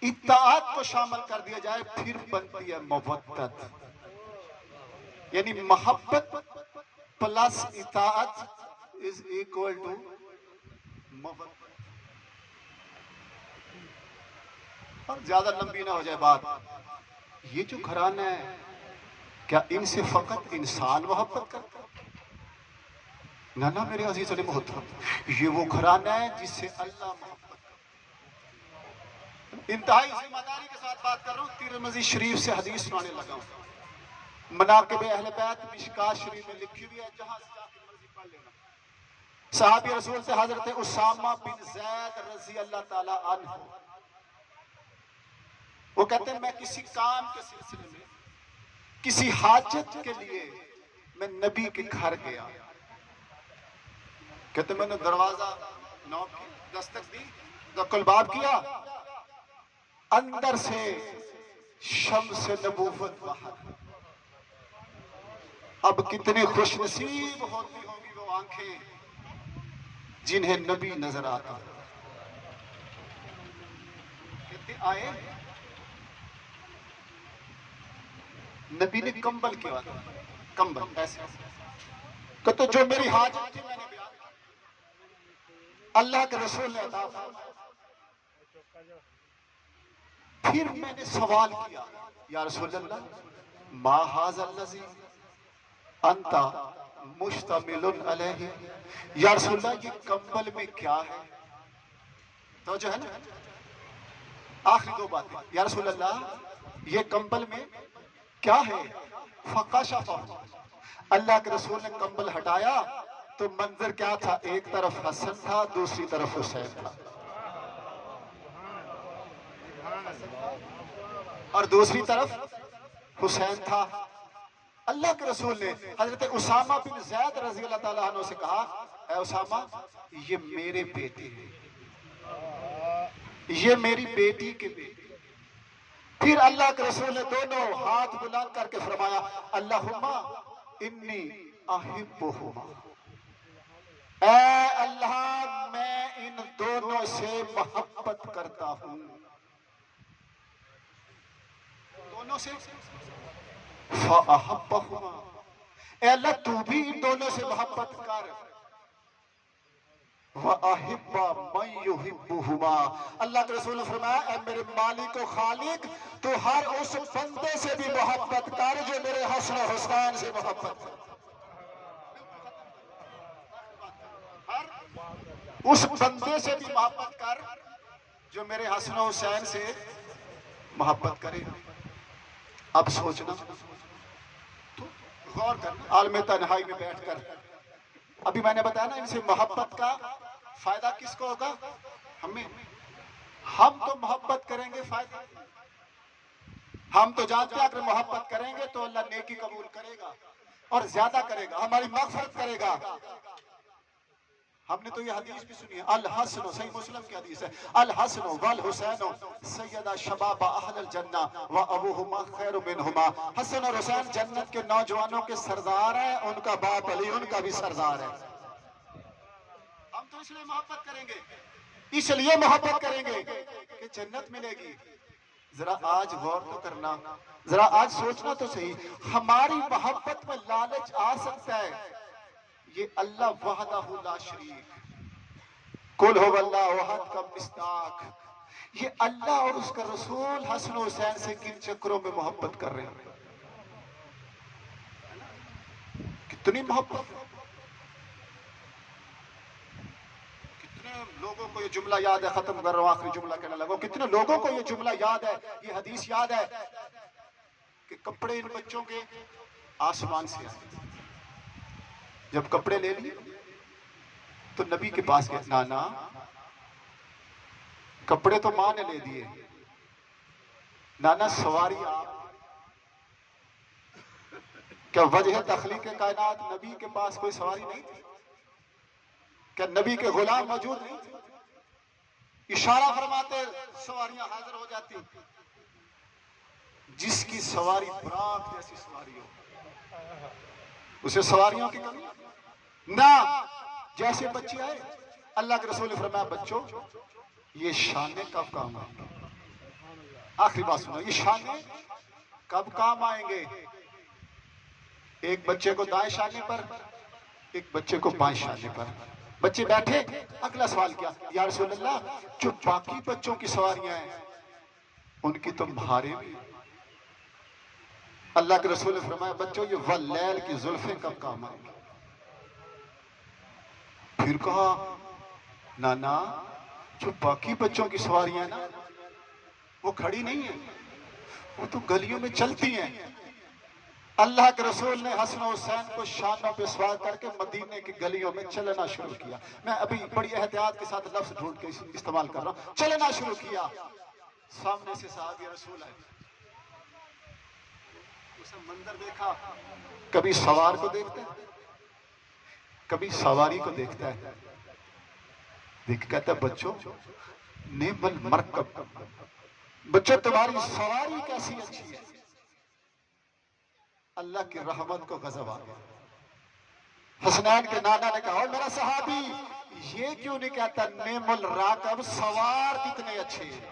इताअत को शामिल कर दिया जाए फिर बनती है मवद्दत। यानी मोहब्बत प्लस इताअत इज इक्वल टू मवद्दत। और ज्यादा लंबी ना हो जाए बात, ये जो घराना है क्या इनसे फकत इंसान मोहब्बत करता है? ना ना मेरे अजीज अली मोहतरम, ये वो घराना है जिससे अल्लाह मोहब्बत करता है। इंतहाई जिम्मेदारी के साथ बात कर रहा हूँ, तिरमिज़ी शरीफ से हदीस सुनाने लगा हूँ। मनाक़िब अहले बैत मिशकात शरीफ में लिखी हुई है, जहां से जाकर मर्जी पढ़ लेना। सहाबी रसूल से हजरत उसामा बिन ज़ैद रज़ी अल्लाह ताला अन्हु, वो कहते हैं मैं किसी काम के सिलसिले में, किसी हाजत के लिए मैं नबी के घर गया। कहते मैंने दरवाजा नॉक की, दस्तक दी, दस्तक किया, अंदर से शम्स नबूवत बाहर। अब कितने खुशनसीब होती होंगी वो आंखें जिन्हें नबी नजर आता। कहते आए, नबी ने कंबल किया, कंबल ऐसे। कहते जो मेरी हाजत थी मैंने बयान की, अल्लाह के रसूल ने अता फरमाया। फिर मैंने सवाल किया, या रसूल अल्लाह मा हाज़ल लज़ी अंता मुश्तमिलुन अलैहि, या रसूल अल्लाह ये कंबल में क्या है? तो जो है ना आखिरी दो बातें, या रसूल अल्लाह ये कंबल में क्या है? फकशफ़, अल्लाह के रसूल ने कंबल हटाया तो मंजर क्या था? एक तरफ हसन था, दूसरी तरफ हुसैन था, और दूसरी तरफ हुसैन था। अल्लाह के रसूल ने हजरत उसामा बिन ज़ैद रज़ी अल्लाह ताला अन्हु से कहा, ऐ उसामा ये मेरे बेटे हैं, ये मेरी बेटी के बेटे। फिर अल्लाह के रसूल ने दोनों हाथ बुलंद करके फरमाया, अल्लाहुम्मा इन्नी अहिब्बुहुमा, ऐ अल्लाह मैं इन दोनों से मोहब्बत करता हूं। दोनों से फअहब्बहुमा, ऐ अल्लाह तू भी इन दोनों से मोहब्बत कर। वअहिब्बा मन युहिब्बुहुमा, अल्लाह के रसूल ने फरमाया, ऐ मेरे मालिक व खालिक तू हर उस बंदे से भी मोहब्बत कर जो मेरे हसन और हुसैन से मोहब्बत कर। उस बंदे से भी मोहब्बत कर जो मेरे हसन और हुसैन से मोहब्बत करे। अब सोचना, तो गौर करना, आलम तन्हाई में बैठकर अभी मैंने बताया ना, इनसे मोहब्बत का फायदा किसको होगा? हमें। हम तो मोहब्बत करेंगे, फायदा हम तो जानते हैं अगर मोहब्बत करेंगे तो अल्लाह नेकी कबूल करेगा और ज्यादा करेगा, हमारी मग़फ़िरत करेगा। हमने तो ये हदीस भी सुनी है, अल हसन, सही मुस्लिम की हदीस है, अल हसन वल हुसैन सैयदा शबाब अहल जन्ना व अबूहुमा खैरु मिनहुमा। हसन और हुसैन जन्नत के नौजवानों के सरदार हैं, उनका बाप अली उनका भी सरदार है। हम तो इसलिए मोहब्बत करेंगे, इसलिए मोहब्बत करेंगे कि जन्नत मिलेगी। जरा आज गौर तो करना, जरा आज सोचना तो सही, हमारी मोहब्बत में लालच आ सकता है। ये अल्लाह वहदहु ला शरीक, कुल हुवल्लाहु अहद का मिस्ताक, ये अल्लाह और उसका रसूल हसन हुसैन से किन चक्रों में मोहब्बत कर रहे हैं? कितनी मोहब्बत। कितने लोगों को ये जुमला याद है, खत्म कर रहा हूं, आखिरी जुमला कहने लगा, कितने लोगों को ये जुमला याद है, ये हदीस याद है कि कपड़े इन बच्चों के आसमान से आए। जब कपड़े ले लिए तो नबी के पास गए, नाना कपड़े तो मां ने ले दिए, नाना सवारी आप। क्या वजह तखलीक कायनात नबी के पास कोई सवारी नहीं थी? क्या नबी के गुलाम मौजूद नहीं थे? इशारा फरमाते सवारियां हाजिर हो जाती। जिसकी सवारी बरात जैसी सवारी हो, उसे सवारियों की कमी ना। जैसे बच्चे आए, अल्लाह के रसूल ने फरमाया, बच्चों ये शाने कब काम आएंगे? आखिरी बात सुनो, ये शाने कब काम आएंगे? एक बच्चे को दाएं शाने पर, एक बच्चे को बाएं शाने पर। बच्चे बैठे, अगला सवाल किया, या रसूल अल्लाह जो बाकी बच्चों की सवारियां हैं उनकी तो भारे भी। अल्लाह के रसूल ने फरमाया, बच्चों ये वल्लैल की जुल्फें कब काम आएंगी? फिर कहा, नाना जो बाकी बच्चों की सवारियां ना वो खड़ी नहीं है, वो तो गलियों में चलती हैं। अल्लाह के रसूल ने हसन हुसैन को शानों पे सवार करके मदीने की गलियों में चलना शुरू किया। मैं अभी बड़ी एहतियात के साथ लफ्ज ढूंढ के इस्तेमाल कर रहा हूं। चलना शुरू किया, सामने से सहाबी रसूल आए, उसे मंजर देखा, कभी सवार को देखते हैं, कभी सवारी को देखता है, देख कहता है, बच्चों नेमल मरकब, बच्चों तुम्हारी सवारी कैसी अच्छी है। अल्लाह की रहमत को गजब आ गया। हसनैन के नाना ने कहा, मेरा सहाबी ये क्यों नहीं कहता नेमल राकब, सवार कितने अच्छे हैं,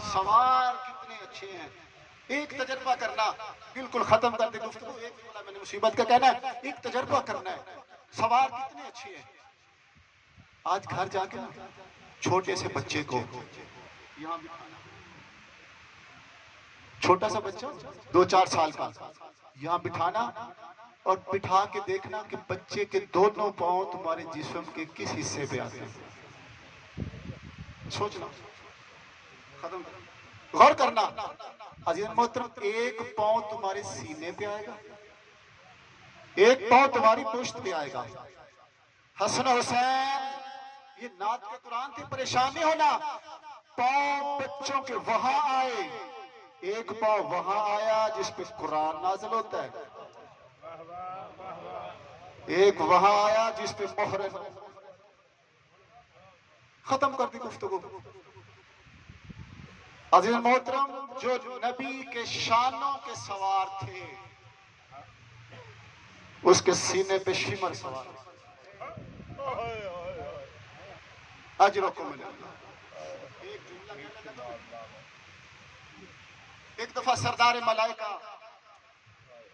सवार कितने अच्छे हैं। एक तजर्बा करना, बिल्कुल खत्म कर दे गुफ्तगू, एक बोला मैंने मुसीबत का कहना है, एक तजर्बा करना है, सवार कितने अच्छे हैं। आज घर जाके ना छोटे से बच्चे को यहाँ बिठाना, छोटा सा बच्चा 2-4 साल का, यहाँ बिठाना और बिठा के देखना कि बच्चे के दोनों पांव तुम्हारे जिस्म के किस हिस्से पे आते हैं। सोचना, खत्म, गौर करना। अजीज मोहतरम, एक पांव तुम्हारे सीने पे आएगा, एक पांव तुम्हारी पुश्त पे आएगा। हसन हुसैन ये नात के कुरान थी, परेशान नहीं होना। पांव बच्चों के वहां आए, एक पांव वहां आया जिस पे कुरान नाज़िल होता है, एक वहां आया जिस पे मोहर खत्म कर दी गुफ्तगू। अज़ीज़ मोहतरम, जो नबी के शानों के सवार थे उसके सीने पे शिमर सवार, अजरों को मिलेगा। एक दफा सरदार मलाइका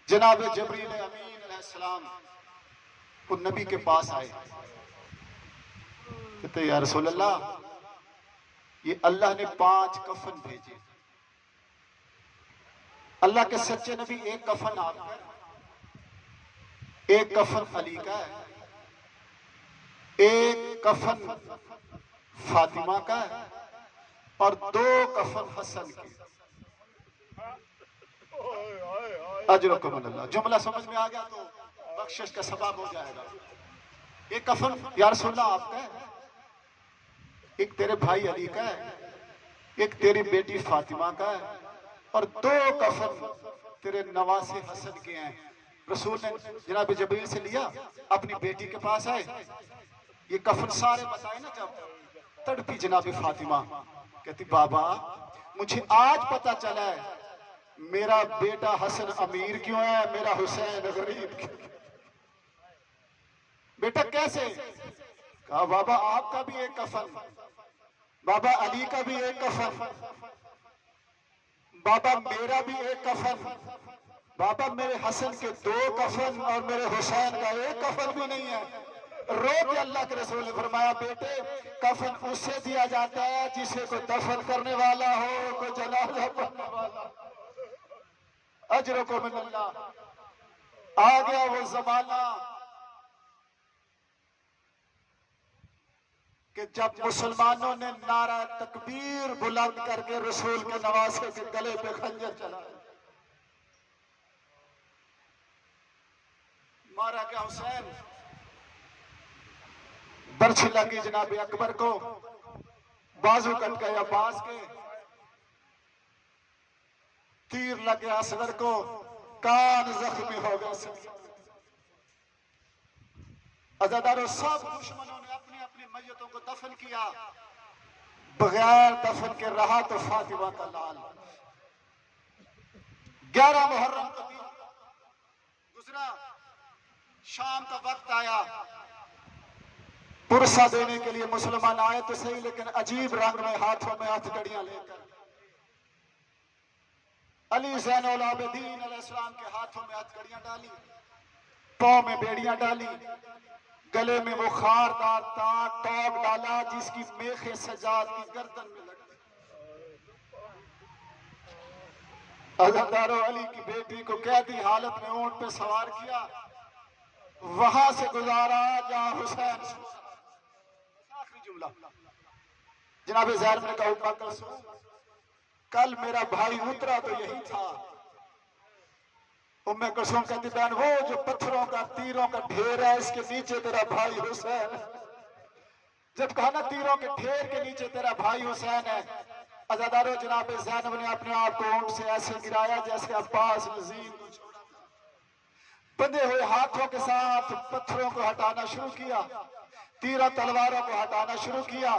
जनाब जबरील अमीन अलैहिस्सलाम वो नबी के पास आए, कहते या रसूल अल्लाह, ये अल्लाह ने 5 कफन भेजे। अल्लाह के सच्चे नबी, एक कफन आपका है, एक कफन अली का है, एक कफन फातिमा का है और 2 कफन हसन के। अजरकुमुल्लाह। जुमला समझ में आ गया तो बख्शिश का सबब हो जाएगा। एक कफन या रसूलल्लाह आपका है, एक तेरे भाई अली का है, एक तेरी बेटी फातिमा का है और 2 कफन तेरे नवासे हसन के हैं। रसूल ने जनाब जबरील से लिया, अपनी बेटी के पास आए, ये कफन सारे बताए ना। जब तड़पी जनाब फातिमा, कहती बाबा मुझे आज पता चला है मेरा बेटा हसन अमीर क्यों है, मेरा हुसैन गरीब क्यों। बेटा कैसे? कहा बाबा आपका भी एक कफन, बाबा अली का भी एक कफन, बाबा मेरा भी एक कफन, बाबा मेरे हसन के 2 कफन और मेरे हुसैन का एक कफन भी नहीं है। रो के अल्लाह के रसूल ने फरमाया बेटे कफन उससे दिया जाता है जिसे कोई दफन करने वाला हो, कोई जनाजा पढ़ने वाला। अजरों को मिल्लाह। आ गया वो जमाना कि जब मुसलमानों ने नारा तकबीर बुलंद करके रसूल के नवासे के गले पे खंजर चलाया। मारा गया हुसैन, बर्छी लगी जनाब अकबर को, बाजू कट गया अब्बास के, तीर लगे असगर को, कान जख्मी हो गए। अज़ादारों, सब दुश्मनों ने अपनी अपनी मैयतों को दफन किया, बगैर दफन के रहा तो फातिमा का लाल। 11 मुहर्रम को गुजरा, शाम का वक्त आया, पुरसा देने के लिए मुसलमान आए तो सही, लेकिन अजीब रंग में हाथों में हथकड़ियां लेकर। अली ज़ैनुल आबिदीन अलैहिस्सलाम के हाथों में हथकड़ियां डाली, पांव में बेड़ियां डाली, गले में वो खारदार टॉग डाला जिसकी मेखे सजाद की गर्दन में लग गई। अज़ादारों, अली की बेटी को कैदी हालत में ऊंट पे सवार किया, वहां से गुजारा जहां हुसैन। आखिरी जुमला जनाब ज़ैनब ने कहा उम्मा कुलसूम, कल मेरा भाई उतरा तो यही था। उम्मे कुलसूम कहती बहन वो जो पत्थरों का तीरों का ढेर है इसके नीचे तेरा भाई हुसैन। जब कहा ना तीरों के ढेर के नीचे तेरा भाई हुसैन है। अज़ादारों, जनाब ज़ैनब ने अपने आप को ऊंट से ऐसे गिराया जैसे अब्बास नज़ीर को छोड़ा था। बंधे हुए हाथों के साथ पत्थरों को हटाना शुरू किया, तीरों तलवारों को हटाना शुरू किया।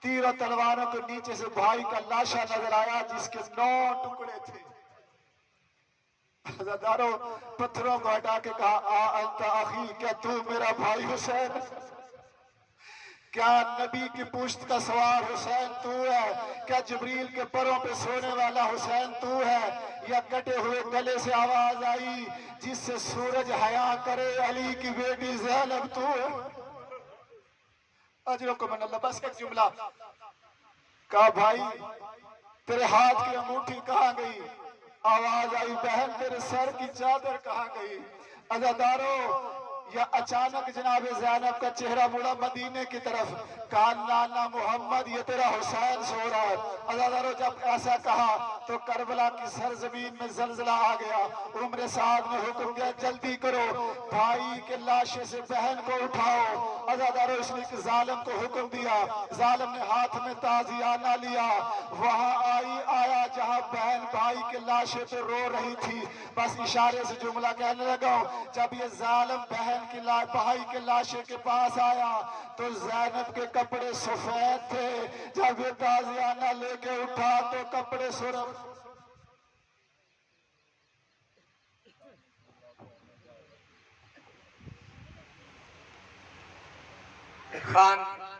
तीरों तलवारों के नीचे से भाई का लाशा नजर आया जिसके 9 टुकड़े थे। अज़ादारों, पत्थरों को हटा के कहा आ अंता अखी, क्या तू मेरा भाई हुसैन? क्या नबी की पुश्त का सवार हुसैन तू है? क्या जिब्रील के परों पे सोने वाला हुसैन तू है? या कटे हुए गले से आवाज आई जिससे सूरज हया करे, अली की बेटी ज़ैनब तू है? अजरों को मन अल्लाह। बस एक जुमला कहा भाई तेरे हाथ की अंगूठी कहाँ गई? आवाज आई बहन तेरे सर की चादर कहाँ गई? अज़ादारों, या अचानक जनाब ज़ैनब का चेहरा मुड़ा मदीने की तरफ, कहा नाना मोहम्मद ये तेरा हुसैन सो रहा है। अज़ादारों, जब ऐसा कहा तो करबला की सरजमीन में जलजला आ गया। उम्र साहब ने हुक्म दिया जल्दी करो, भाई के लाशे से बहन को उठाओ। अज़ादारों, इसने एक जालिम को हुक्म दिया, जालिम ने हाथ में ताजियाना लिया, वहां आया जहां बहन भाई के लाशें पे रो रही थी, बस इशारे से जुमला कहने लगा। जब ये जालिम बहन की भाई के लाशे के पास आया तो ज़ैनब के कपड़े सफेद थे, जब ये ताजियाना लेके उठा तो कपड़े सुर्ख। खान